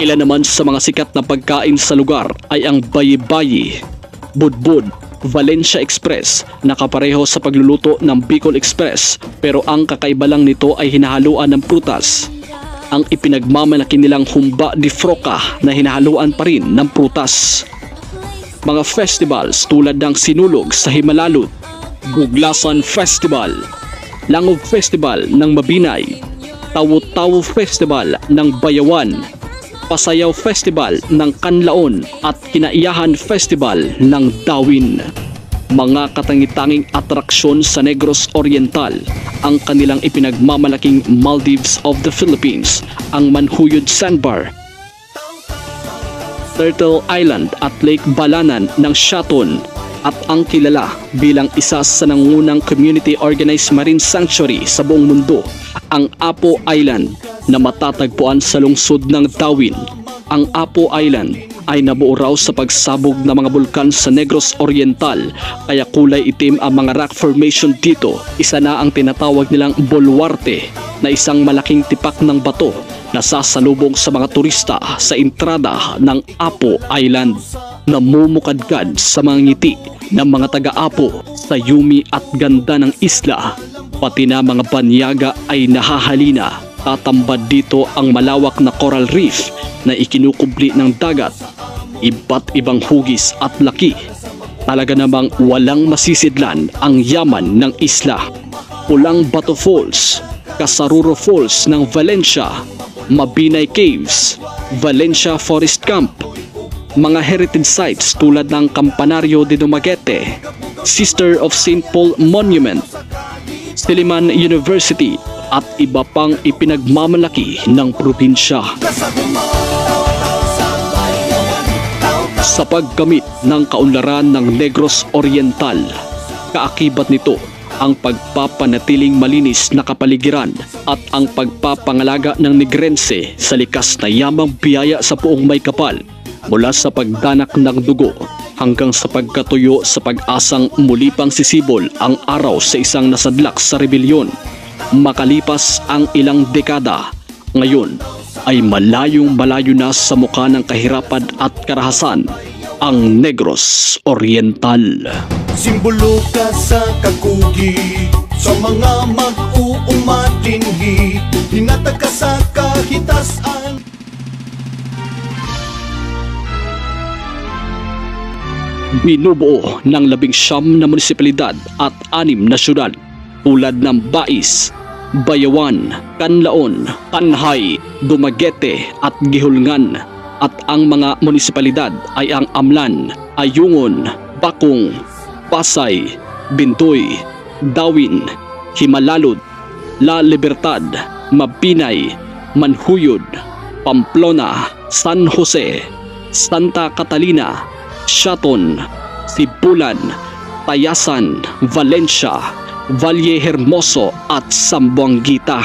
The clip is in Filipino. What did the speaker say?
Ilan naman sa mga sikat na pagkain sa lugar ay ang bayi-bayi, budbud, Valencia Express na kapareho sa pagluluto ng Bicol Express, pero ang kakaiba lang nito ay hinahaluan ng prutas. Ang ipinagmamalaki nilang humba de froca na hinahaluan pa rin ng prutas. Mga festivals tulad ng Sinulog sa Himalalud, Guglasan Festival, Langob Festival ng Mabinay, Tawo-Tawo Festival ng Bayawan, Pasayaw Festival ng Kanlaon at Kinaiyahan Festival ng Dawin. Mga katangi-tanging atraksyon sa Negros Oriental, ang kanilang ipinagmamalaking Maldives of the Philippines, ang Manhuyod Sandbar, Turtle Island at Lake Balanan ng Shaton, at ang kilala bilang isa sa nangungunang community-organized marine sanctuary sa buong mundo, ang Apo Island na matatagpuan sa lungsod ng Dawin. Ang Apo Island ay nabuo raw sa pagsabog ng mga bulkan sa Negros Oriental, kaya kulay itim ang mga rock formation dito. Isa na ang tinatawag nilang Boluarte na isang malaking tipak ng bato na sasalubong sa mga turista sa entrada ng Apo Island. Namumukadkad sa mga ngiti ng mga taga-Apo sa yumi at ganda ng isla, pati na mga banyaga ay nahahalina. Tatambad dito ang malawak na coral reef na ikinukubli ng dagat, iba't ibang hugis at laki. Talaga namang walang masisidlan ang yaman ng isla. Pulang Bato Falls, Kasaruro Falls ng Valencia, Mabinay Caves, Valencia Forest Camp, mga heritage sites tulad ng Campanaryo de Dumaguete, Sister of St. Paul Monument, Silliman University at iba pang ipinagmamalaki ng probinsya. Sa paggamit ng kaunlaran ng Negros Oriental, kaakibat nito ang pagpapanatiling malinis na kapaligiran at ang pagpapangalaga ng Negrense sa likas na yamang biyaya sa Puong Maykapal, mula sa pagdanak ng dugo hanggang sa pagkatuyo sa pag-asang muli pang sisibol ang araw sa isang nasadlak sa rebelyon. Makalipas ang ilang dekada, ngayon ay malayong malayo na sa mukha ng kahirapan at karahasan ang Negros Oriental. Simbolo ka sa kakugi, sa mga mag-uumatinhi, hinatag ka sa kahitasan. Binubuo ng 19 na munisipalidad at 6 na syudad tulad ng Bais, Bayawan, Kanlaon, Tanhay, Dumaguete at Gihulngan, at ang mga munisipalidad ay ang Amlan, Ayungon, Bakong, Pasay, Bintoy, Dawin, Himalalud, La Libertad, Mabinay, Manhuyod, Pamplona, San Jose, Santa Catalina, Shaton, Sibulan, Tayasan, Valencia, Valle Hermoso at Sambuanguita.